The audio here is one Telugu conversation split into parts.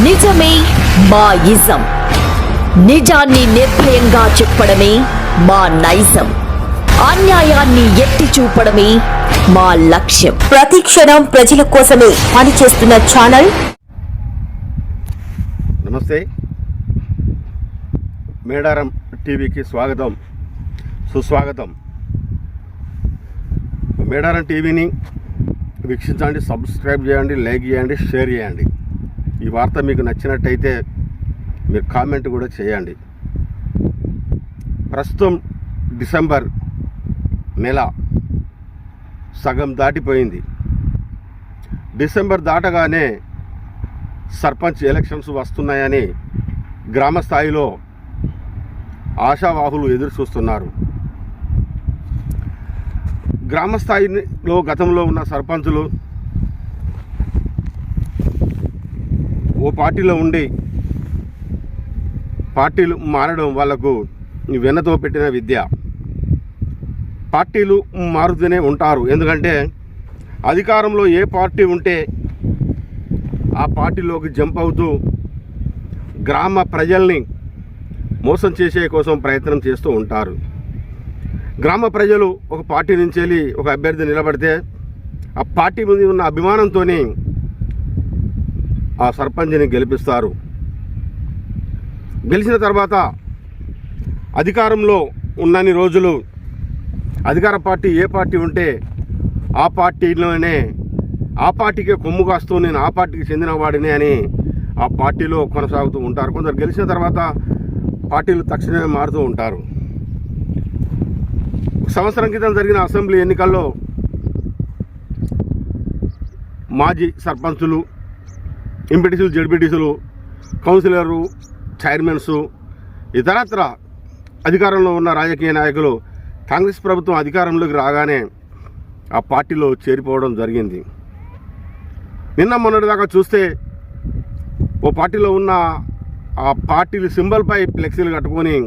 నిజమే మా ఇజం. నిజాన్ని నిర్భయంగా చెప్పడమే మా నైజం. అన్యాయాన్ని ఎత్తి చూపడమే మా లక్ష్యం. ప్రతి క్షణం ప్రజల కోసమే పనిచేస్తున్న ఛానల్. నమస్తే, మేడారం టీవీకి స్వాగతం, సుస్వాగతం. మేడారం టీవీని వీక్షించండి, సబ్స్క్రైబ్ చేయండి, లైక్ చేయండి, షేర్ చేయండి. ఈ వార్త మీకు నచ్చినట్టయితే మీరు కామెంట్ కూడా చేయండి. ప్రస్తుతం డిసెంబర్ నెల సగం దాటిపోయింది. డిసెంబర్ దాటగానే సర్పంచ్ ఎలక్షన్స్ వస్తున్నాయని గ్రామ స్థాయిలో ఆశావాహులు ఎదురు చూస్తున్నారు. గ్రామ స్థాయిలో గతంలో ఉన్న సర్పంచులు ఓ పార్టీలో ఉండి పార్టీలు మారడం వాళ్లకు వెన్నతో పెట్టిన విద్య. పార్టీలు మారుతూనే ఉంటారు, ఎందుకంటే అధికారంలో ఏ పార్టీ ఉంటే ఆ పార్టీలోకి జంప్ అవుతూ గ్రామ ప్రజల్ని మోసం చేసే కోసం ప్రయత్నం చేస్తూ ఉంటారు. గ్రామ ప్రజలు ఒక పార్టీ నుంచి వెళ్ళి ఒక అభ్యర్థి నిలబడితే ఆ పార్టీ మీద ఉన్న అభిమానంతో ఆ సర్పంచ్ని గెలిపిస్తారు. గెలిచిన తర్వాత అధికారంలో ఉన్నన్ని రోజులు అధికార పార్టీ ఏ పార్టీ ఉంటే ఆ పార్టీలోనే ఆ పార్టీకే కొమ్ము కాస్తూ నేను ఆ పార్టీకి చెందిన వాడిని అని ఆ పార్టీలో కొనసాగుతూ ఉంటారు. కొందరు గెలిచిన తర్వాత పార్టీలు తక్షణమే మారుతూ ఉంటారు. సంవత్సరం క్రితం జరిగిన అసెంబ్లీ ఎన్నికల్లో మాజీ సర్పంచులు, ఎంపీటీసీలు, జడ్పీటీసీలు, కౌన్సిలర్లు, చైర్మన్స్, ఇతరత్ర అధికారంలో ఉన్న రాజకీయ నాయకులు కాంగ్రెస్ ప్రభుత్వం అధికారంలోకి రాగానే ఆ పార్టీలో చేరిపోవడం జరిగింది. నిన్న మొన్నటిదాకా చూస్తే ఓ పార్టీలో ఉన్న ఆ పార్టీల సింబల్పై ఫ్లెక్సీలు కట్టుకొని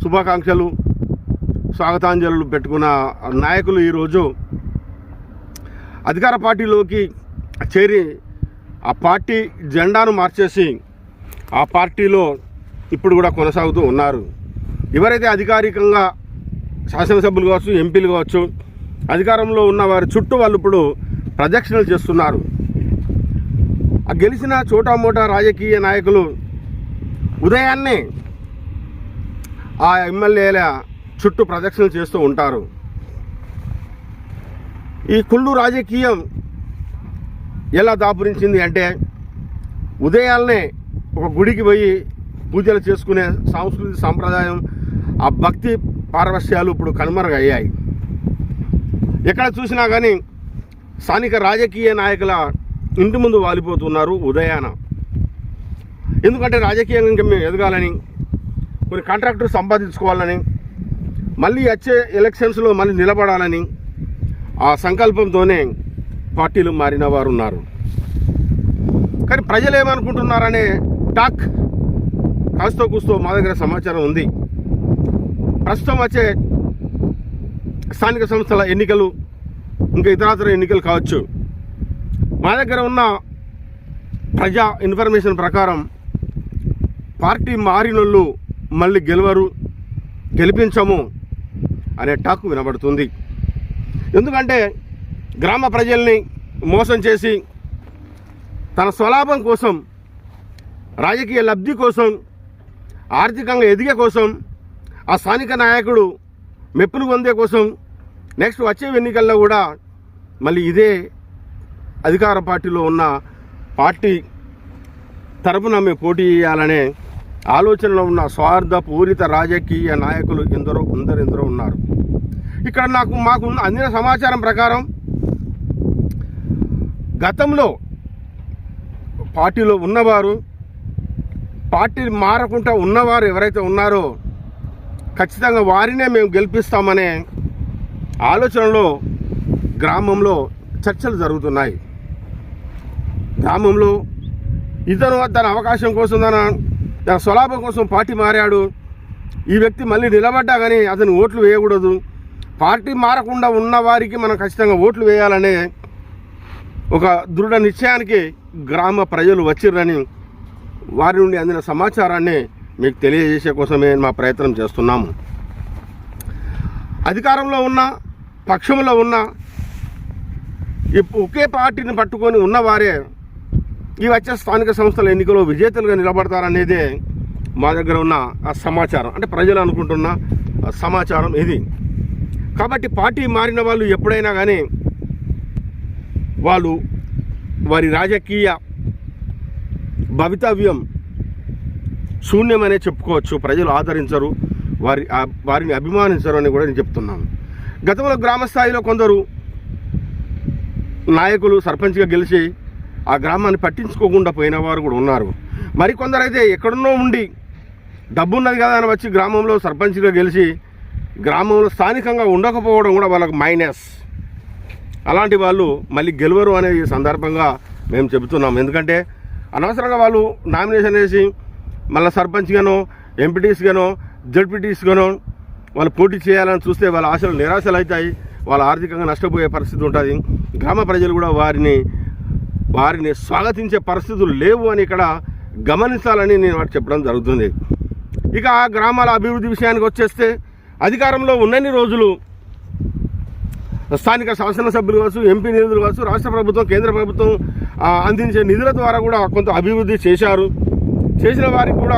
శుభాకాంక్షలు, స్వాగతాంజలు పెట్టుకున్న నాయకులు ఈరోజు అధికార పార్టీలోకి చేరి ఆ పార్టీ జెండాను మార్చేసి ఆ పార్టీలో ఇప్పుడు కూడా కొనసాగుతూ ఉన్నారు. ఎవరైతే అధికారికంగా శాసనసభ్యులు కావచ్చు, ఎంపీలు కావచ్చు, అధికారంలో ఉన్న వారి చుట్టూ వాళ్ళు ఇప్పుడు ప్రదక్షిణలు చేస్తున్నారు. ఆ గెలిచిన చోటామోటా రాజకీయ నాయకులు ఉదయాన్నే ఆ ఎమ్మెల్యేల చుట్టూ ప్రదక్షిణలు చేస్తూ ఉంటారు. ఈ కుళ్ళు రాజకీయం ఎలా దాపురించింది అంటే ఉదయాన్నే ఒక గుడికి పోయి పూజలు చేసుకునే సాంస్కృతిక సాంప్రదాయం, ఆ భక్తి పారవశ్యాలు ఇప్పుడు కనుమరుగయ్యాయి. ఎక్కడ చూసినా కానీ స్థానిక రాజకీయ నాయకుల ఇంటి ముందు వాలిపోతున్నారు ఉదయాన. ఎందుకంటే రాజకీయంగా మేము ఎదగాలని, కొన్ని కాంట్రాక్టర్ సంపాదించుకోవాలని, మళ్ళీ వచ్చే ఎలక్షన్స్లో మళ్ళీ నిలబడాలని ఆ సంకల్పంతోనే పార్టీలు మారిన వారు ఉన్నారు. కానీ ప్రజలు ఏమనుకుంటున్నారనే టాక్ కాస్తో కూస్తో మా దగ్గర సమాచారం ఉంది. ప్రస్తుతం వచ్చే స్థానిక సంస్థల ఎన్నికలు, ఇంకా ఇతరాతర ఎన్నికలు కావచ్చు, మా దగ్గర ఉన్న ప్రజా ఇన్ఫర్మేషన్ ప్రకారం పార్టీ మారినోళ్ళు మళ్ళీ గెలవరు, గెలిపించము అనే టాక్ వినబడుతుంది. ఎందుకంటే గ్రామ ప్రజల్ని మోసం చేసి తన స్వలాభం కోసం, రాజకీయ లబ్ధి కోసం, ఆర్థికంగా ఎదిగే కోసం, ఆ స్థానిక నాయకుడు మెప్పులు పొందే కోసం నెక్స్ట్ వచ్చే ఎన్నికల్లో కూడా మళ్ళీ ఇదే అధికార పార్టీలో ఉన్న పార్టీ తరపున మేము పోటీ చేయాలనే ఆలోచనలో ఉన్న స్వార్థపూరిత రాజకీయ నాయకులు ఎందరో ఉన్నారు. ఇక్కడ మాకు అందిన సమాచారం ప్రకారం గతంలో పార్టీలో ఉన్నవారు, పార్టీ మారకుండా ఉన్నవారు ఎవరైతే ఉన్నారో ఖచ్చితంగా వారినే మేము గెలిపిస్తామనే ఆలోచనలో గ్రామంలో చర్చలు జరుగుతున్నాయి. గ్రామంలో ఇతను తన అవకాశం కోసం, తన స్వలాభం కోసం పార్టీ మారాడు, ఈ వ్యక్తి మళ్ళీ నిలబడ్డా కానీ అతను ఓట్లు వేయకూడదు, పార్టీ మారకుండా ఉన్న వారికి మనం ఖచ్చితంగా ఓట్లు వేయాలనే ఒక దృఢ నిశ్చయానికి గ్రామ ప్రజలు వచ్చిర్రని వారి నుండి అందిన సమాచారాన్ని మీకు తెలియజేసే కోసమే మా ప్రయత్నం చేస్తున్నాము. అధికారంలో ఉన్న పక్షంలో ఉన్న ఒకే పార్టీని పట్టుకొని ఉన్నవారే ఈ వచ్చే స్థానిక సంస్థల ఎన్నికల్లో విజేతలుగా నిలబడతారనేదే మా దగ్గర ఉన్న ఆ సమాచారం, అంటే ప్రజలు అనుకుంటున్న సమాచారం ఇది. కాబట్టి పార్టీ మారిన వాళ్ళు ఎప్పుడైనా కానీ వాళ్ళు వారి రాజకీయ భవితవ్యం శూన్యమనే చెప్పుకోవచ్చు. ప్రజలు ఆదరించరు, వారిని అభిమానించరు అని కూడా నేను చెప్తున్నాను. గతంలో గ్రామ స్థాయిలో కొందరు నాయకులు సర్పంచ్గా గెలిచి ఆ గ్రామాన్ని పట్టించుకోకుండా పోయిన వారు కూడా ఉన్నారు. మరికొందరైతే ఎక్కడున్నో ఉండి డబ్బున్నది కదా అని వచ్చి గ్రామంలో సర్పంచ్గా గెలిచి గ్రామంలో స్థానికంగా ఉండకపోవడం కూడా వాళ్ళకు మైనస్. అలాంటి వాళ్ళు మళ్ళీ గెలవరు అనే ఈ సందర్భంగా మేము చెబుతున్నాం. ఎందుకంటే అనవసరంగా వాళ్ళు నామినేషన్ వేసి మళ్ళీ సర్పంచ్గానో ఎంపీటీస్గానో జడ్పీటీస్గానో వాళ్ళు పోటీ చేయాలని చూస్తే వాళ్ళ ఆశలు నిరాశలు అవుతాయి, వాళ్ళు ఆర్థికంగా నష్టపోయే పరిస్థితి ఉంటుంది. గ్రామ ప్రజలు కూడా వారిని స్వాగతించే పరిస్థితులు లేవు అని ఇక్కడ గమనించాలని నేను వాటి చెప్పడం జరుగుతుంది. ఇక ఆ గ్రామాల అభివృద్ధి విషయానికి వచ్చేస్తే అధికారంలో ఉన్నన్ని రోజులు స్థానిక శాసనసభ్యులు కావచ్చు, ఎంపీ నిధులు కావచ్చు, రాష్ట్ర ప్రభుత్వం కేంద్ర ప్రభుత్వం అందించే నిధుల ద్వారా కూడా కొంత అభివృద్ధి చేశారు. చేసిన వారికి కూడా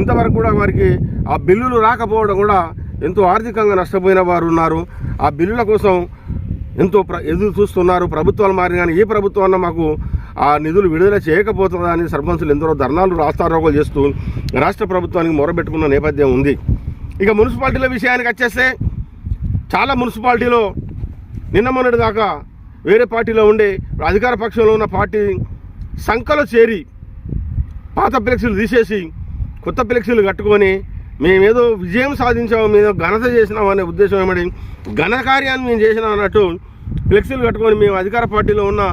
ఇంతవరకు కూడా వారికి ఆ బిల్లులు రాకపోవడం కూడా ఎంతో ఆర్థికంగా నష్టపోయిన వారు ఉన్నారు. ఆ బిల్లుల కోసం ఎంతో ఎదురు చూస్తున్నారు. ప్రభుత్వాలు మారిన కానీ ఏ ప్రభుత్వం మాకు ఆ నిధులు విడుదల చేయకపోతుందా అని సర్పంచులు ఎందరో ధర్నాలు రాస్తారోకోలు చేస్తూ రాష్ట్ర ప్రభుత్వానికి మొరబెట్టుకున్న నేపథ్యం ఉంది. ఇక మున్సిపాలిటీల విషయానికి వచ్చేస్తే చాలా మున్సిపాలిటీలో నిన్న మొన్నటి దాకా వేరే పార్టీలో ఉండే అధికార పక్షంలో ఉన్న పార్టీ సంఖలో చేరి పాత ఫ్లెక్సీలు తీసేసి కొత్త ఫ్లెక్సీలు కట్టుకొని మేమేదో విజయం సాధించాము, మేము ఘనత చేసినాం అనే ఉద్దేశం ఏమడి ఘనకార్యాన్ని మేము చేసినాం అన్నట్టు ఫ్లెక్సీలు కట్టుకొని మేము అధికార పార్టీలో ఉన్న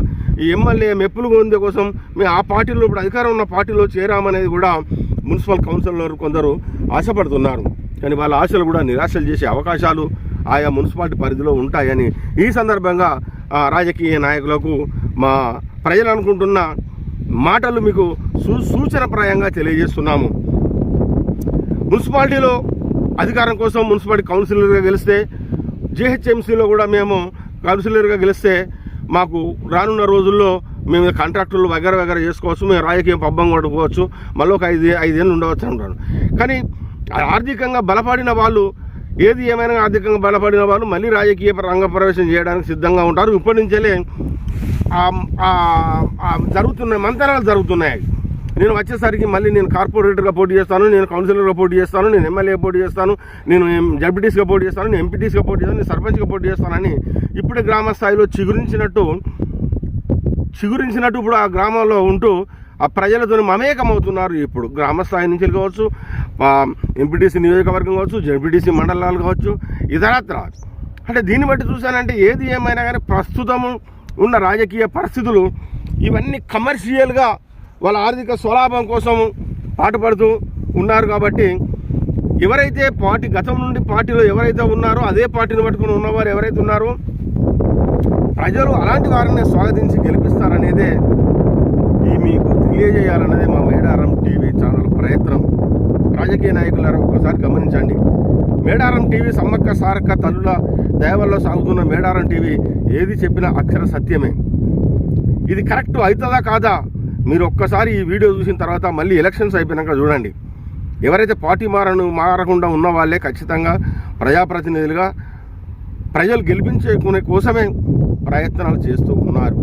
ఈ ఎమ్మెల్యే మెప్పులు పొందే కోసం మేము ఆ పార్టీలో ఇప్పుడు అధికారం ఉన్న పార్టీలో చేరామనేది కూడా మున్సిపల్ కౌన్సిలర్ కొందరు ఆశపడుతున్నారు. కానీ వాళ్ళ ఆశలు కూడా నిరాశలు చేసే అవకాశాలు ఆయా మున్సిపాలిటీ పరిధిలో ఉంటాయని ఈ సందర్భంగా రాజకీయ నాయకులకు మా ప్రజలు అనుకుంటున్న మాటలు మీకు సూచనప్రాయంగా తెలియజేస్తున్నాము. మున్సిపాలిటీలో అధికారం కోసం మున్సిపాలిటీ కౌన్సిలర్గా గెలిస్తే, జిహెచ్ఎంసీలో కూడా మేము కౌన్సిలర్గా గెలిస్తే మాకు రానున్న రోజుల్లో మేము కాంట్రాక్టులు వగర చేసుకోవచ్చు, మేము రాజకీయ పబ్బం కొట్టుకోవచ్చు, మళ్ళీ ఒక 5 ఏళ్ళు ఉండవచ్చు అంటాను. కానీ ఆర్థికంగా బలపడిన వాళ్ళు, ఏది ఏమైనా ఆర్థికంగా బలపడిన వాళ్ళు మళ్ళీ రాజకీయ రంగ ప్రవేశం చేయడానికి సిద్ధంగా ఉంటారు. ఇప్పటి నుంచే జరుగుతున్నాయి, మంతనాలు జరుగుతున్నాయి. నేను వచ్చేసరికి మళ్ళీ నేను కార్పొరేటర్గా పోటీ చేస్తాను, నేను కౌన్సిలర్గా పోటీ చేస్తాను, నేను ఎమ్మెల్యే పోటీ చేస్తాను, నేను జడ్పీటీస్గా పోటీ చేస్తాను, నేను ఎంపీటీస్గా పోటీ చేస్తాను, నేను సర్పంచ్గా పోటీ చేస్తానని ఇప్పుడే గ్రామ స్థాయిలో చిగురించినట్టు ఇప్పుడు ఆ గ్రామంలో ఉంటూ ఆ ప్రజలతో మమేకమవుతున్నారు. ఇప్పుడు గ్రామ స్థాయి నుంచి కావచ్చు, ఎంపీటీసీ నియోజకవర్గం కావచ్చు, జడ్పీటీసీ మండలాలు కావచ్చు, ఇతరత్ర. అంటే దీన్ని బట్టి చూశానంటే ఏది ఏమైనా కానీ ప్రస్తుతము ఉన్న రాజకీయ పరిస్థితులు ఇవన్నీ కమర్షియల్గా వాళ్ళ ఆర్థిక స్వలాభం కోసం పాటుపడుతూ ఉన్నారు. కాబట్టి ఎవరైతే గతం నుండి పార్టీలో ఎవరైతే ఉన్నారో అదే పార్టీని పట్టుకుని ఉన్నవారు ఎవరైతే ఉన్నారో ప్రజలు అలాంటి వారిని స్వాగతించి గెలిపిస్తారనేదే మీకు తెలియజేయాలన్నదే మా మేడారం టీవీ ఛానల్ ప్రయత్నం. రాజకీయ నాయకులారా ఒక్కసారి గమనించండి. మేడారం టీవీ సమ్మక్క సారక్క తల్లుల దయవల్లో సాగుతున్న మేడారం టీవీ ఏది చెప్పినా అక్షర సత్యమే. ఇది కరెక్ట్ అవుతుందా కాదా మీరు ఒక్కసారి ఈ వీడియో చూసిన తర్వాత మళ్ళీ ఎలక్షన్స్ అయిపోయినాక చూడండి. ఎవరైతే పార్టీ మారకుండా ఉన్న వాళ్ళే ఖచ్చితంగా ప్రజాప్రతినిధులుగా ప్రజలు గెలిపించుకునే కోసమే ప్రయత్నాలు చేస్తూ ఉన్నారు.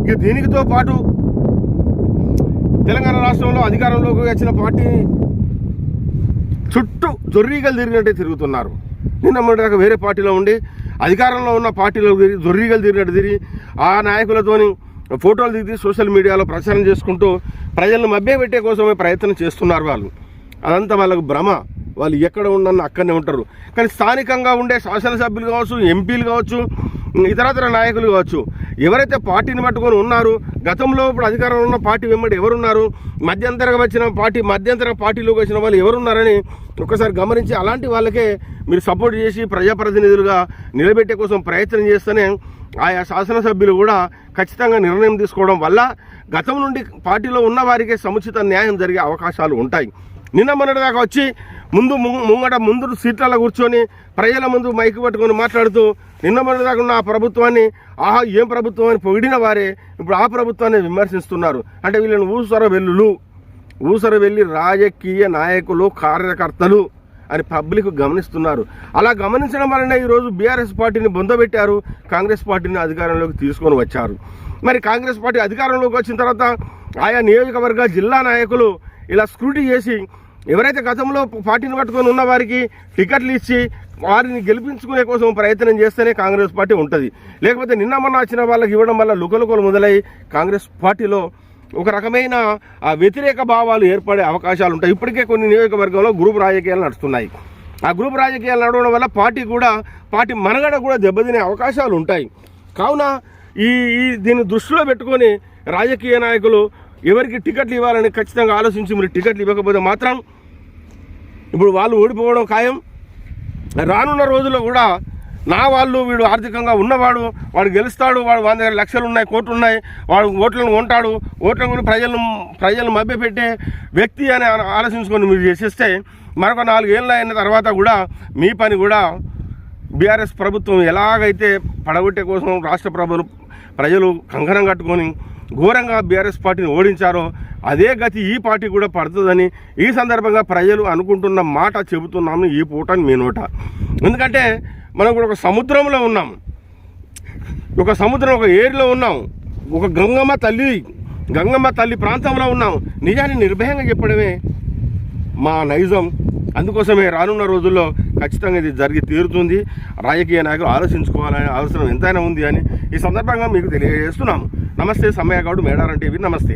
ఇక దీనితో పాటు తెలంగాణ రాష్ట్రంలో అధికారంలోకి వచ్చిన పార్టీ చుట్టూ జొర్రీగలు తిరిగినట్టే తిరుగుతున్నారు. నిన్న మొన్నటిదాకా వేరే పార్టీలో ఉండి అధికారంలో ఉన్న పార్టీలో జొర్రీగలు తిరిగినట్టు తిరిగి ఆ నాయకులతోని ఫోటోలు దిగి సోషల్ మీడియాలో ప్రచారం చేసుకుంటూ ప్రజలను మభ్యపెట్టే కోసమే ప్రయత్నం చేస్తున్నారు వాళ్ళు. అదంతా వాళ్ళకు భ్రమ. వాళ్ళు ఎక్కడ ఉండన్న అక్కడనే ఉంటారు. కానీ స్థానికంగా ఉండే శాసనసభ్యులు కావచ్చు, ఎంపీలు కావచ్చు, ఇతరతర నాయకులు కావచ్చు, ఎవరైతే పార్టీని పట్టుకొని ఉన్నారు, గతంలో ఇప్పుడు అధికారంలో ఉన్న పార్టీ వెంబడి ఎవరున్నారు, మధ్యంతర పార్టీలోకి వచ్చిన వాళ్ళు ఎవరున్నారని ఒక్కసారి గమనించి అలాంటి వాళ్ళకే మీరు సపోర్ట్ చేసి ప్రజాప్రతినిధులుగా నిలబెట్టే కోసం ప్రయత్నం చేస్తేనే ఆయా శాసనసభ్యులు కూడా ఖచ్చితంగా నిర్ణయం తీసుకోవడం వల్ల గతం నుండి పార్టీలో ఉన్న వారికే సముచిత న్యాయం జరిగే అవకాశాలు ఉంటాయి. నిన్న మొన్నటిదాకా వచ్చి ముందు సీట్లలో కూర్చొని ప్రజల ముందు మైకు పట్టుకొని మాట్లాడుతూ నిన్న మొన్నటిదాకా ఉన్న ఆ ప్రభుత్వాన్ని ఆహా ఏం ప్రభుత్వం అని పొగిడిన వారే ఇప్పుడు ఆ ప్రభుత్వాన్ని విమర్శిస్తున్నారు. అంటే వీళ్ళని ఊసర వెళ్ళి రాజకీయ నాయకులు కార్యకర్తలు అని పబ్లిక్ గమనిస్తున్నారు. అలా గమనించడం వలన ఈరోజు బీఆర్ఎస్ పార్టీని బొందబెట్టారు, కాంగ్రెస్ పార్టీని అధికారంలోకి తీసుకొని వచ్చారు. మరి కాంగ్రెస్ పార్టీ అధికారంలోకి వచ్చిన తర్వాత ఆయా నియోజకవర్గ జిల్లా నాయకులు ఇలా స్క్రూటీ చేసి ఎవరైతే గతంలో పార్టీని పట్టుకొని ఉన్న వారికి టికెట్లు ఇచ్చి వారిని గెలిపించుకునే కోసం ప్రయత్నం చేస్తేనే కాంగ్రెస్ పార్టీ ఉంటుంది. లేకపోతే నిన్న మొన్న వచ్చిన వాళ్ళకి ఇవ్వడం వల్ల లుకలుకలు మొదలై కాంగ్రెస్ పార్టీలో ఒక రకమైన వ్యతిరేక భావాలు ఏర్పడే అవకాశాలు ఉంటాయి. ఇప్పటికే కొన్ని నియోజకవర్గంలో గ్రూప్ రాజకీయాలు నడుస్తున్నాయి. ఆ గ్రూప్ రాజకీయాలు నడవడం వల్ల పార్టీ మనుగడ కూడా దెబ్బతినే అవకాశాలు ఉంటాయి. కావున దీన్ని దృష్టిలో పెట్టుకొని రాజకీయ నాయకులు ఎవరికి టికెట్లు ఇవ్వాలని ఖచ్చితంగా ఆలోచించి మీరు టికెట్లు ఇవ్వకపోతే మాత్రం ఇప్పుడు వాళ్ళు ఓడిపోవడం ఖాయం. రానున్న రోజుల్లో కూడా వీడు ఆర్థికంగా ఉన్నవాడు, వాడు గెలుస్తాడు, వాడు 100 లక్షలు ఉన్నాయి, కోట్లు ఉన్నాయి, వాడు ఓట్లను కొంటాడు, ఓట్లను కొని ప్రజలను మభ్యపెట్టే వ్యక్తి అని ఆలోచించుకొని మీరు చేసేస్తే మరొక 4 ఏళ్ళు అయిన తర్వాత కూడా మీ పని కూడా బీఆర్ఎస్ ప్రభుత్వం ఎలాగైతే పడగొట్టే కోసం రాష్ట్ర ప్రజలు కంకణం కట్టుకొని ఘోరంగా బీఆర్ఎస్ పార్టీని ఓడించారో అదే గతి ఈ పార్టీ కూడా పడుతుందని ఈ సందర్భంగా ప్రజలు అనుకుంటున్న మాట చెబుతున్నాము ఈ పూటని మీ నోట. ఎందుకంటే మనం కూడా ఒక సముద్రంలో ఉన్నాం, ఒక ఏరిలో ఉన్నాం, ఒక గంగమ్మ తల్లి ప్రాంతంలో ఉన్నాం. నిజాన్ని నిర్భయంగా చెప్పడమే మా నైజం. అందుకోసమే రానున్న రోజుల్లో ఖచ్చితంగా ఇది జరిగి తీరుతుంది. రాజకీయ నాయకులు ఆలోచించుకోవాలనే అవసరం ఎంతైనా ఉంది అని ఈ సందర్భంగా మీకు తెలియజేస్తున్నాము. నమస్తే, సమ్మయ్య గౌడ్, మేడారం టీవీ. నమస్తే.